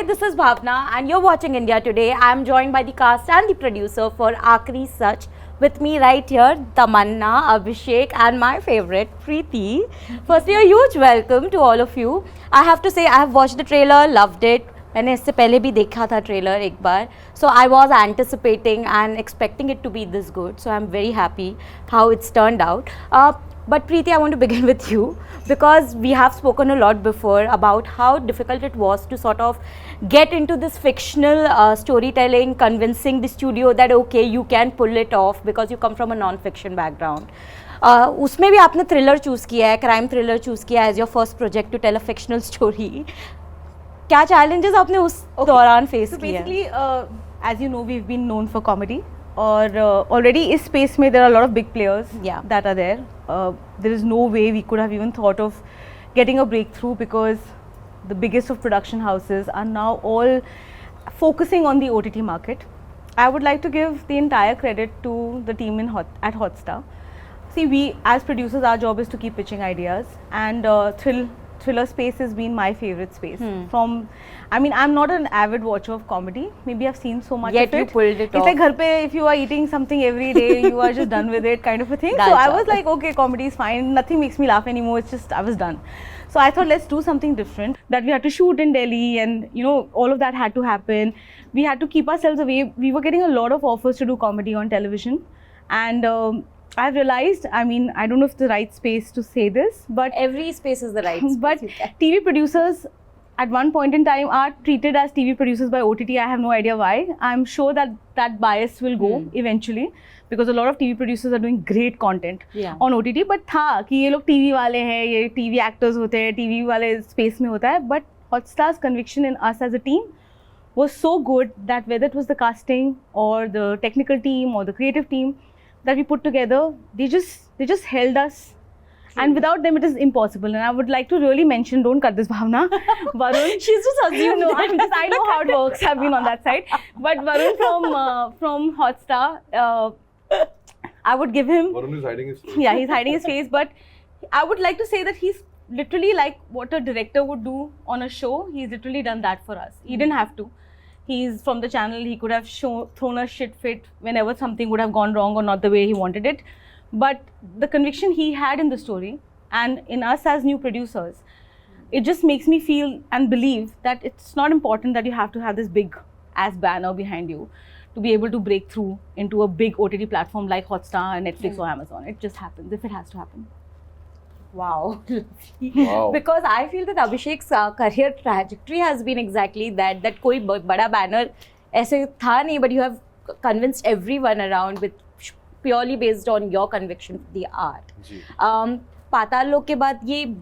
this is Bhavna and you're watching India Today. I'm joined by the cast and the producer for Aakhri Sach. With me right here, Tamannaa, Abhishek and my favorite, Preeti. Firstly, a huge welcome to all of you. I have to say, I have watched the trailer, loved it. मैंने इससे पहले भी देखा था trailer एक बार. So I was anticipating and expecting it to be this good. So I'm very happy how it's turned out. But Preeti, I want to begin with you because we have spoken a lot before about how difficult it was to sort of get into this fictional storytelling, convincing the studio that okay, you can pull it off because you come from a non-fiction background. उसमें भी आपने thriller choose किया है, crime thriller choose किया है as your first project to tell a fictional story. क्या challenges आपने उस दौरान face So किए? basically, as you know, we've been known for comedy. Or already इस space में there are a lot of big players that are there. There is no way we could have even thought of getting a breakthrough because the biggest of production houses are now all focusing on the OTT market. I would like to give the entire credit to the team at Hotstar. See, we as producers, our job is to keep pitching ideas, and thriller space has been my favorite space. I mean, I'm not an avid watcher of comedy. Maybe I've seen so much Yet of it. you pulled it It's off. like घर पे, if you are eating something every day, you are just done with it, kind of a thing. So I was like, okay, comedy is fine. Nothing makes me laugh anymore. It's just I was done. So I thought, let's do something different. That we had to shoot in Delhi, and you know, all of that had to happen. We had to keep ourselves away. We were getting a lot of offers to do comedy on television, and I've realized, I mean, I don't know if it's the right space to say this, but Every space is the right space. but TV producers at one point in time are treated as TV producers by OTT. I have no idea why. I'm sure that that bias will go eventually because a lot of TV producers are doing great content on OTT. But था कि ये लोग TV वाले हैं, ये TV actors होते हैं, TV वाले space में होता है. But Hotstar's conviction in us as a team was so good that whether it was the casting or the technical team or the creative team that we put together, they just held us. And without them, it is impossible. And I would like to really mention, don't cut this, Bhavna, Varun. She's just assuming. No, I know how it works. I've been on that side. But Varun from Hotstar, I would give him. Varun is hiding his face. Yeah, he's hiding his face. But I would like to say that he's literally like what a director would do on a show. He's literally done that for us. He didn't have to. He's from the channel. He could have thrown a shit fit whenever something would have gone wrong or not the way he wanted it. But the conviction he had in the story and in us as new producers, it just makes me feel and believe that it's not important that you have to have this big ass banner behind you to be able to break through into a big OTT platform like Hotstar, Netflix or Amazon. It just happens if it has to happen. Wow. Wow. Because I feel that Abhishek's career trajectory has been exactly that. That कोई बड़ा banner ऐसे था नहीं, but you have convinced everyone around with purely based on your conviction for the art. पाताल लोक के बाद ये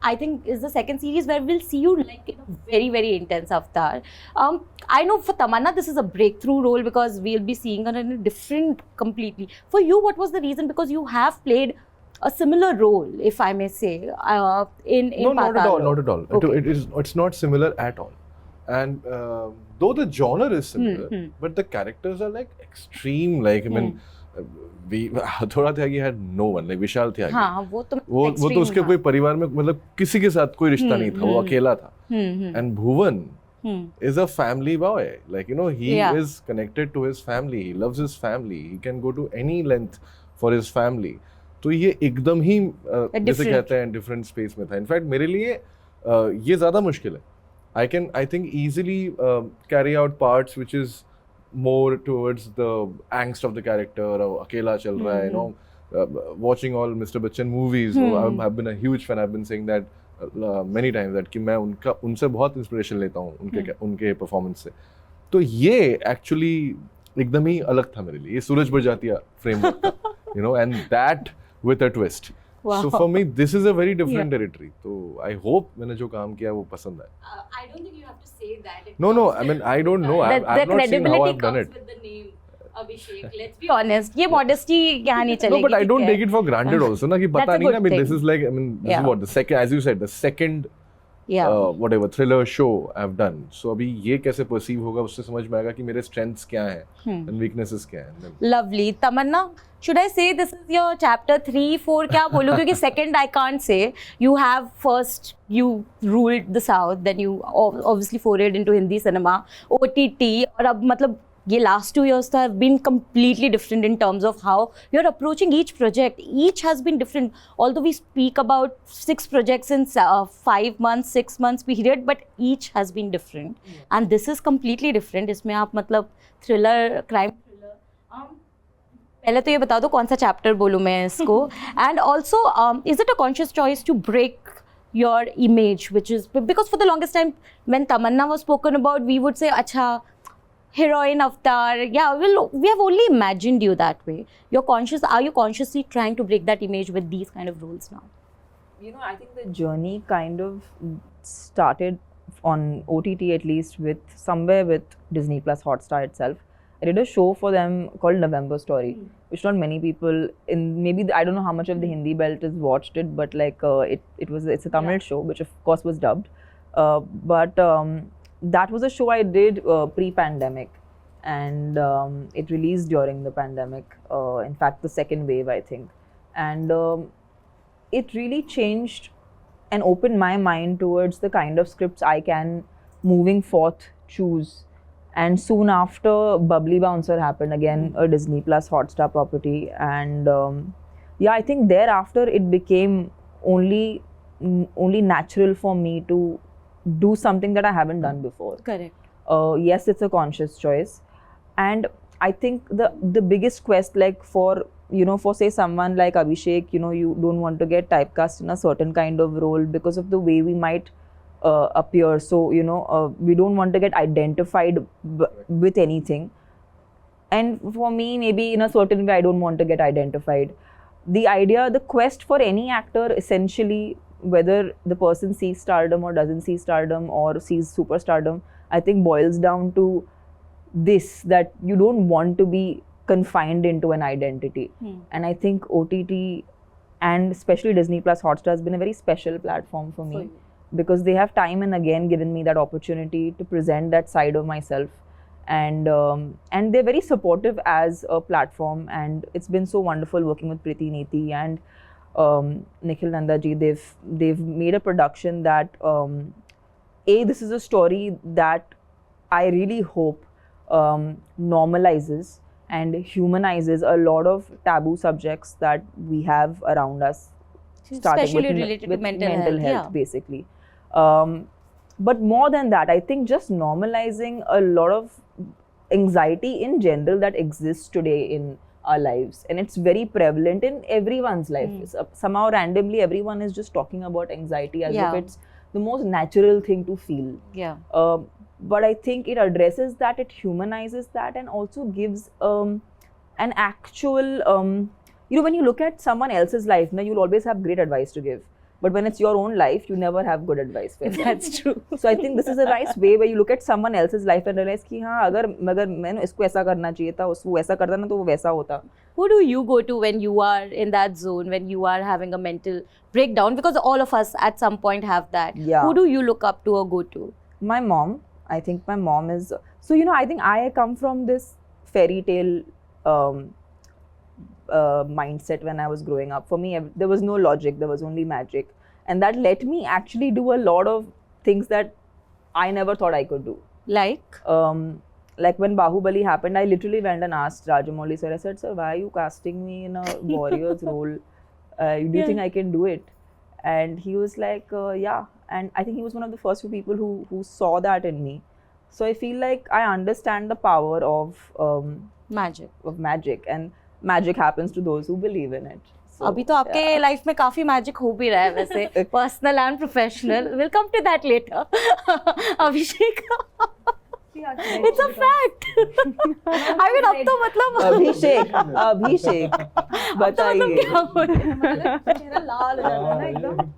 I think is the second series where we'll see you like in a very, very intense avatar. I know for Tamannaa this is a breakthrough role because we'll be seeing her in a different completely. For you, what was the reason? Because you have played a similar role, if I may say, in No, not at all. Patal. Not at all. Okay. It's not similar at all. And though the genre is similar, but the characters are like extreme. Like I mean, थोड़ा त्यागी had no one. Like विशाल त्यागी. हाँ, वो तो उसके कोई परिवार में मतलब किसी के साथ कोई रिश्ता नहीं था. वो अकेला था. And Bhuvan is a family boy. Like you know, he is connected to his family. He loves his family. He can go to any length for his family. तो ये एकदम ही जैसे कहते हैं डिफरेंट स्पेस में था. इनफैक्ट मेरे लिए ये ज़्यादा मुश्किल है. I think easily carry out parts which is more towards the angst of the character. अकेला चल रहा है, you know, watching all Mr. Bachchan movies. I've been a huge fan. I've been saying that many times that कि मैं उनसे बहुत inspiration लेता हूँ उनके परफॉर्मेंस से. तो ये एक्चुअली एकदम ही अलग था मेरे लिए. ये सूरज बरजातिया फ्रेमवर्क था, you know, and that with a twist. Wow. So for me, this is a very different territory. So I hope मैंने जो काम किया वो पसंद आए. I don't think you have to say that. No, I mean I don't know. I've not seen how I've done it. With the name Abhishek. Let's be honest. ये modesty यहाँ नहीं चलेगी. No, but I don't take it for granted also. ना कि पता नहीं ना. I mean, this is like, I mean, this is Yeah. what the second, as you said, the second whatever thriller show I've done. So अभी ये कैसे perceive होगा, उससे समझ में आएगा कि मेरे strengths क्या हैं and weaknesses क्या हैं. Lovely. Tamannaah, should I say this is your chapter 3, 4? क्या बोलूँ, क्योंकि second I can't say. You have first, you ruled the South, then you obviously forayed into Hindi cinema, OTT, और अब मतलब ये last 2 years have been completely different in terms of how you're approaching each project. Each has been different. Although we speak about 6 projects in 5 months, 6 months period, but each has been different. And this is completely different. इसमें आप मतलब thriller, crime thriller. पहले तो ये बता दो कौन सा chapter बोलूँ मैं इसको. And also, is it a conscious choice to break your image, which is because for the longest time when Tamannaa was spoken about, we would say, अच्छा, heroine avatar, yeah, we have only imagined you that way. Are you consciously trying to break that image with these kind of roles now? You know, I think the journey kind of started on OTT, at least with Disney Plus Hotstar itself. I did a show for them called November Story, which not many people I don't know how much of the Hindi belt has watched it, but like it's a Tamil show, which of course was dubbed, but that was a show I did pre-pandemic, and it released during the pandemic, in fact the second wave I think, and it really changed and opened my mind towards the kind of scripts I can moving forth choose. And soon after, Bubbly Bouncer happened, again a Disney Plus Hotstar property, and yeah, I think thereafter it became only natural for me to do something that I haven't done before. Correct. Yes, it's a conscious choice, and I think the biggest quest, like for say someone like Abhishek, you don't want to get typecast in a certain kind of role because of the way we might appear. So we don't want to get identified with anything, and for me, maybe in a certain way, I don't want to get identified. The quest for any actor, essentially, whether the person sees stardom or doesn't see stardom or sees superstardom, I think boils down to this, that you don't want to be confined into an identity. And I think OTT and especially Disney Plus Hotstar has been a very special platform for me, because they have time and again given me that opportunity to present that side of myself, and they're very supportive as a platform, and it's been so wonderful working with Preeti Neeti and Nikhil Nandaji. They've made a production that this is a story that I really hope normalizes and humanizes a lot of taboo subjects that we have around us, especially related to mental health, basically. But more than that, I think just normalizing a lot of anxiety in general that exists today in our lives, and it's very prevalent in everyone's life. Somehow randomly everyone is just talking about anxiety as if it's the most natural thing to feel. But I think it addresses that, it humanizes that, and also gives an actual when you look at someone else's life, now you'll always have great advice to give. But when it's your own life, you never have good advice. That's true. So I think this is a nice way where you look at someone else's life and realize कि हाँ, अगर मैंने इसको ऐसा करना चाहिए था, उसको ऐसा करता ना तो वो वैसा होता. Who do you go to when you are in that zone, when you are having a mental breakdown? Because all of us at some point have that. Yeah. Who do you look up to or go to? My mom. I think my mom is... So, I think I come from this fairy tale mindset when I was growing up. For me, there was no logic, there was only magic. And that let me actually do a lot of things that I never thought I could do. Like when Bahubali happened, I literally went and asked Rajamouli sir, I said, sir, why are you casting me in a warrior's role? Do you think I can do it? And he was like, yeah. And I think he was one of the first few people who saw that in me. So I feel like I understand the power of magic. And magic happens to those who believe in it. So, अभी तो आपके life में काफी magic हो भी रहा है वैसे, personal and professional. Will come to that later. Abhishek, it's a fact. I mean अब तो मतलब अभिषेक बताइए. क्या हो रहा है? चेहरा लाल हो जाता है ना एकदम.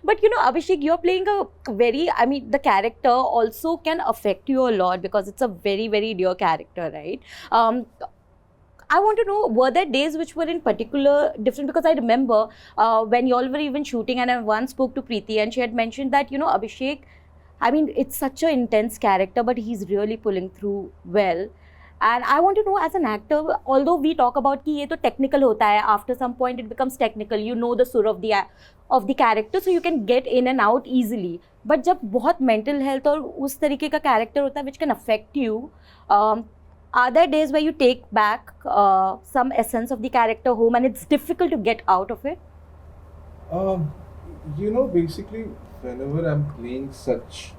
But Abhishek, you're playing a very, I mean, the character also can affect you a lot because it's a very, very dear character, right? I want to know, were there days which were in particular different? Because I remember when y'all were even shooting, and I once spoke to Preeti, and she had mentioned that, you know, Abhishek, I mean, it's such an intense character, but he's really pulling through well. And I want to know, as an actor, although we talk about कि ये तो technical होता है, after some point it becomes technical. You know the sur of the character, so you can get in and out easily. But जब बहुत mental health और उस तरीके का character होता है, which can affect you, are there days where you take back some essence of the character home, and it's difficult to get out of it? You know, basically, whenever I'm playing such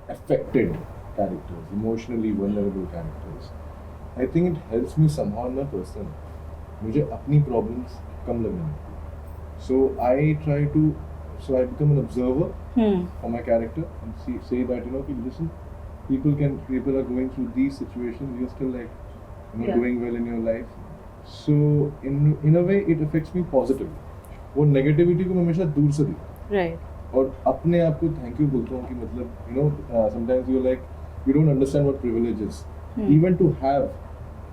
affected characters, emotionally vulnerable characters, I think it helps me somehow in my personal. मुझे अपनी problems कम लगने लगती. So I become an observer for my character and say that, you know, listen, people are going through these situations, you're still like, you know, doing well in your life. So in a way it affects me positively. वो negativity को मैं हमेशा दूर से देखता हूँ. Right. और अपने आप को thank you बोलता हूँ कि मतलब, you know, sometimes you're like, you don't understand what privilege is. Even to have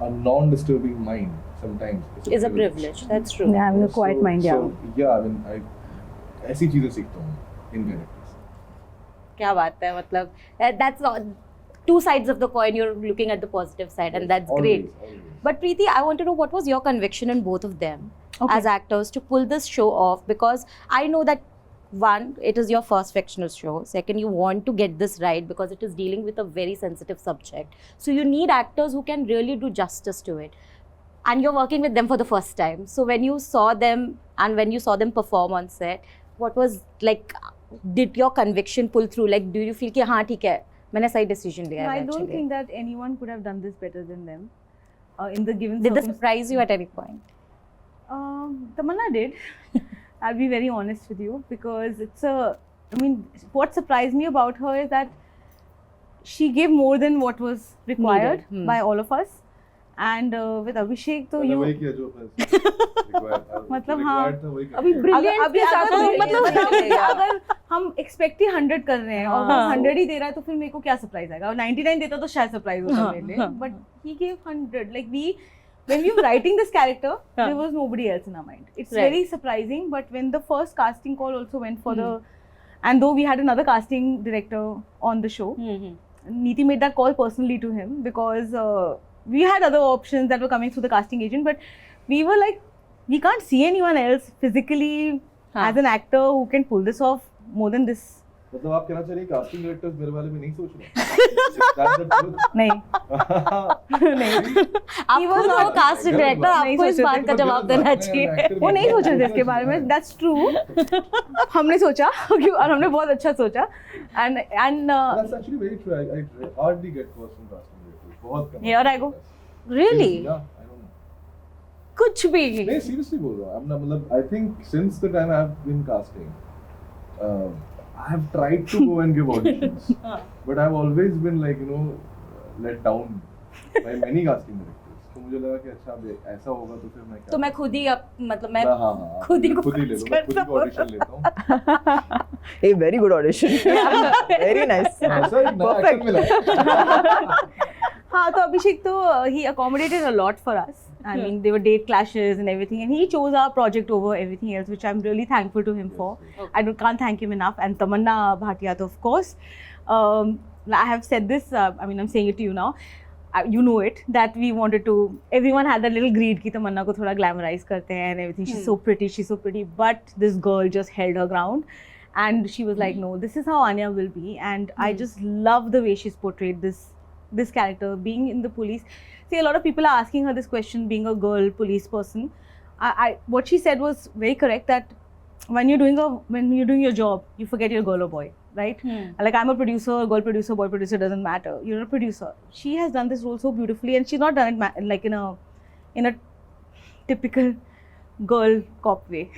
a non-disturbing mind sometimes is a privilege. That's true. Yeah, having a quiet mind, yeah. So, yeah, I mean, ऐसी चीजें सीखता हूँ in characters. क्या बात है, मतलब that's two sides of the coin. You're looking at the positive side, and that's great. Always. But Preeti, I want to know, what was your conviction in both of them as actors to pull this show off? Because I know that, one, it is your first fictional show. Second, you want to get this right because it is dealing with a very sensitive subject. So you need actors who can really do justice to it. And you're working with them for the first time. So when you saw them and when you saw them perform on set, what was like, did your conviction pull through? Like, do you feel कि हाँ ठीक है, मैंने सही decision लिया है? I don't think that anyone could have done this better than them in the given Did they surprise you at any point? Tamannaa did. I'll be very honest with you, because what surprised me about her is that she gave more than what was required by all of us. And with Abhishek, तो you वही किया जो required था. मतलब हाँ, अभी brilliant के साथ मतलब अगर हम expect ही 100 कर रहे हैं और वो 100 ही दे रहा है, तो फिर मेरे को क्या surprise आएगा? और 99 देता तो शायद surprise होता मेरे लिए. But he gave 100. Like when we were writing this character, there was nobody else in our mind. It's very surprising. But when the first casting call also went for and though we had another casting director on the show, Neeti made that call personally to him, because we had other options that were coming through the casting agent, but we were like, we can't see anyone else physically as an actor who can pull this off more than this. मतलब आप कहना चाह रही हैं casting directors मेरे बारे में नहीं सोच रहे? नहीं. नहीं. आप खुद हो कास्टिंग डायरेक्टर, आपको इस बात का जवाब देना चाहिए. वो नहीं सोच रहे थे इसके बारे में. That's true. हमने सोचा और हमने बहुत अच्छा सोचा. And that's actually very true. I hardly get calls from casting directors. बहुत कम. Here I go. Really? Yeah, I don't know. कुछ भी. नहीं, seriously बोल रहा हूँ. I'm not, मतलब I think since the time I've been casting, I have tried to go and give auditions, but I've always been like, you know, let down by many casting directors. तो मुझे लगा कि अच्छा अब ऐसा होगा तो फिर मैं क्या? तो मैं खुद ही मतलब मैं खुद ही ले लो, मैं खुद ही ऑडिशन लेता हूँ. A very good audition. Very nice. ऐसा एक नया एक्शन मिला. हाँ, तो अभिषेक तो he accommodated a lot for us. I mean, there were date clashes and everything, and he chose our project over everything else, which I'm really thankful to him for. I can't thank him enough. And Tamannnaah Bhatia, of course. I have said this, I mean, I'm saying it to you now. You know it, that we wanted to, everyone had that little greed कि तमन्ना को थोड़ा glamorize करते हैं and everything. She's so pretty. But this girl just held her ground. And she was like, no, this is how Anya will be. And I just love the way she's portrayed this character, being in the police. See, a lot of people are asking her this question, being a girl police person. What she said was very correct, that when you're doing your job, you forget you're a girl or boy, right? Like, I'm a producer, girl producer, boy producer, doesn't matter. You're a producer. She has done this role so beautifully, and she's not done it like in a typical girl cop way.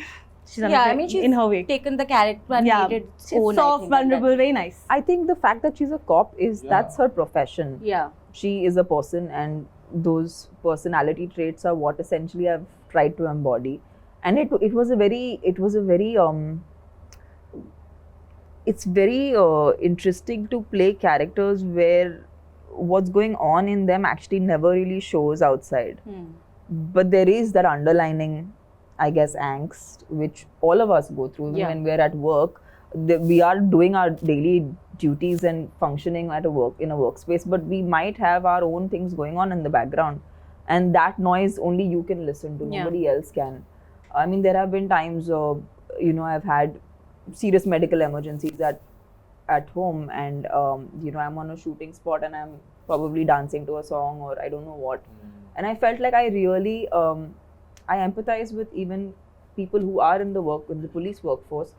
She's done it she's in her way. Taken the character and made it own. Soft, vulnerable, very nice. I think the fact that she's a cop that's her profession. Yeah. She is a person, and those personality traits are what essentially I've tried to embody. And it was a very it's very interesting to play characters where what's going on in them actually never really shows outside. But there is that underlining, I guess, angst which all of us go through. Even when we're at work, we are doing our daily duties and functioning at in a workspace, but we might have our own things going on in the background, and that noise only you can listen to. Nobody else can. I mean, there have been times, I've had serious medical emergencies at home, and I'm on a shooting spot and I'm probably dancing to a song or I don't know what, and I felt like I really I empathize with even people who are in the police workforce.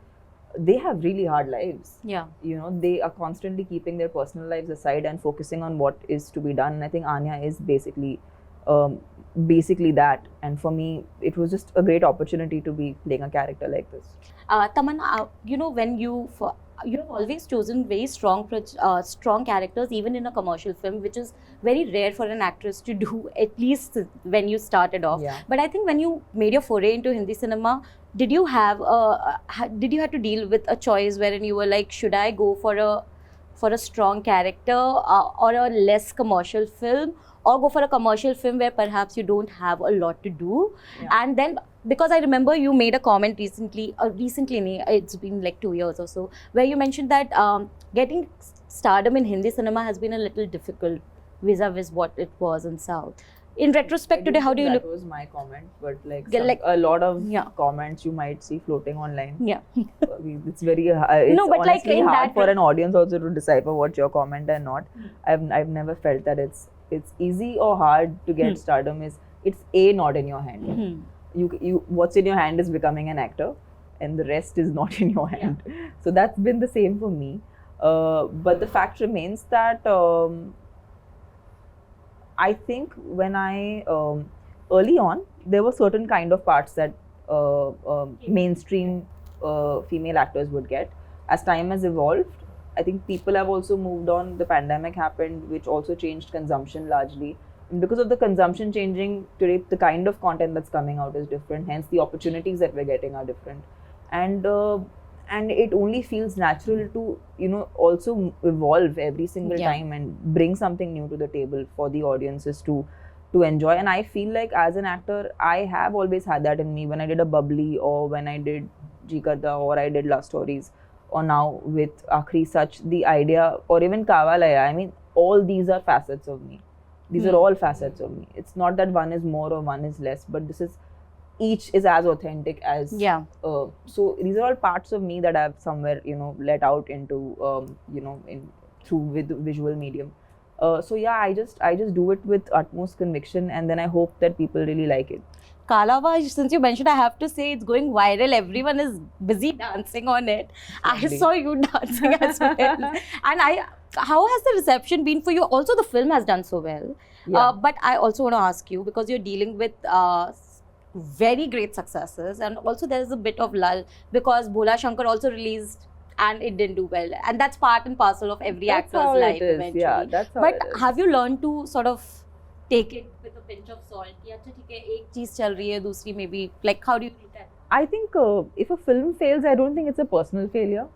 They have really hard lives. They are constantly keeping their personal lives aside and focusing on what is to be done. And I think Anya is basically that. And for me, it was just a great opportunity to be playing a character like this. Tamannaah, when you have always chosen very strong characters, even in a commercial film, which is very rare for an actress to do, at least when you started off. But I think when you made your foray into Hindi cinema, did you have to deal with a choice wherein you were like, should I go for a strong character or a less commercial film, or go for a commercial film where perhaps you don't have a lot to do? And then, because I remember you made a comment recently, it's been like 2 years or so, where you mentioned that getting stardom in Hindi cinema has been a little difficult vis-a-vis what it was in South. In retrospect today, how do you look? That was my comment, but a lot of comments you might see floating online. It's very honestly hard for an audience also to decipher what your comment and not. I've never felt that it's easy or hard to get stardom. It's not in your hand. You what's in your hand is becoming an actor, and the rest is not in your hand. So that's been the same for me. But the fact remains that I think when I early on, there were certain kind of parts that mainstream female actors would get. As time has evolved, I think people have also moved on. The pandemic happened, which also changed consumption largely. And because of the consumption changing today, the kind of content that's coming out is different. Hence, the opportunities that we're getting are different. And it only feels natural to also evolve every single time and bring something new to the table for the audiences to enjoy. And I feel like as an actor, I have always had that in me. When I did a Bubbly, or when I did Ji Karta, or I did Love Stories, or now with Aakhri Sach, the idea, or even Kavalaya, I mean, all these are facets of me. These are all facets of me. It's not that one is more or one is less, but each is as authentic as so these are all parts of me that I've somewhere let out into with visual medium. I just do it with utmost conviction, and then I hope that people really like it. Kalava, since you mentioned, I have to say it's going viral. Everyone is busy dancing on it. I saw you dancing as well. And how has the reception been for you? Also, the film has done so well. But I also want to ask you, because you're dealing with very great successes, and also there's a bit of lull because Bhola Shankar also released and it didn't do well, and that's part and parcel of every actor's life eventually. That's how but it is. Have you learned to sort of take it with a pinch of salt? Ki, "Achha, theek hai, ek cheez chal rahi hai, dusri maybe." Like, how do you look at it? I think if a film fails, I don't think it's a personal failure.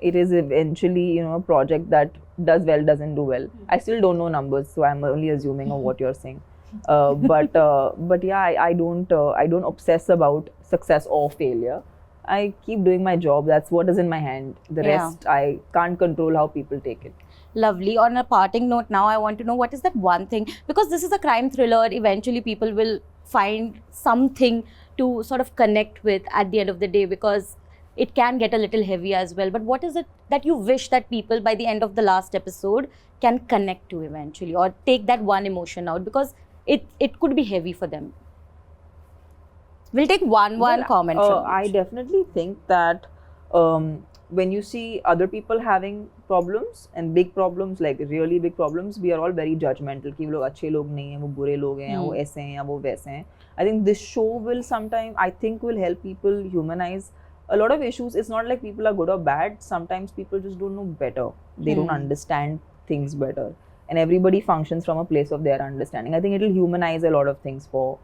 It is eventually a project that does well, doesn't do well. I still don't know numbers, so I'm only assuming of what you're saying. But yeah, I don't obsess about success or failure. I keep doing my job. That's what is in my hand. The rest, I can't control how people take it. Lovely. On a parting note now, I want to know, what is that one thing, because this is a crime thriller, eventually people will find something to sort of connect with at the end of the day, because it can get a little heavy as well. But what is it that you wish that people by the end of the last episode can connect to eventually, or take that one emotion out, because it could be heavy for them? We'll take one comment from I definitely think that when you see other people having problems, and big problems, like really big problems, we are all very judgmental कि वो लोग अच्छे लोग नहीं हैं, वो बुरे लोग हैं, वो ऐसे हैं या वो वैसे हैं. I think this show will will help people humanize a lot of issues. It's not like people are good or bad. Sometimes people just don't know better. They don't understand things better. And everybody functions from a place of their understanding. I think it will humanize a lot of things for,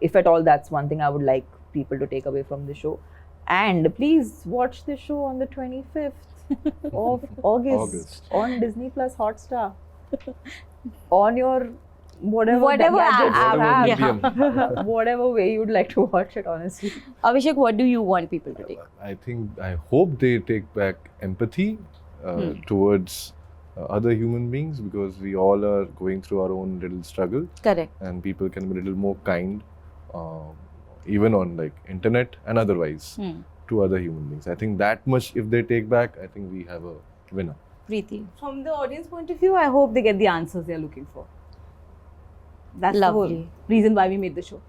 if at all that's one thing I would like people to take away from the show. And please watch the show on the 25th of August on Disney Hotstar. on your whatever Whatever gadgets you Whatever have, medium. whatever way you'd like to watch it, honestly. Abhishek, what do you want people to take? I hope they take back empathy towards other human beings, because we all are going through our own little struggle, Correct. and people can be a little more kind, even on like internet and otherwise, to other human beings. I think that much if they take back, I think we have a winner. Preeti. From the audience point of view, I hope they get the answers they're looking for. That's the Lovely. whole reason why we made the show.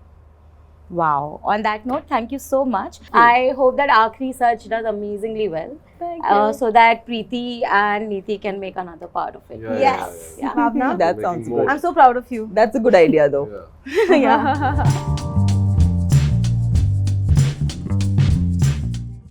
Wow. On that note, thank you so much. I hope that Aakhri Sach does amazingly well. Thank you. So that Preeti and Neeti can make another part of it. Yeah, Yes. Yeah. Bhavna, That Making sounds more. good. I'm so proud of you. That's a good idea, though. Yeah. Yeah.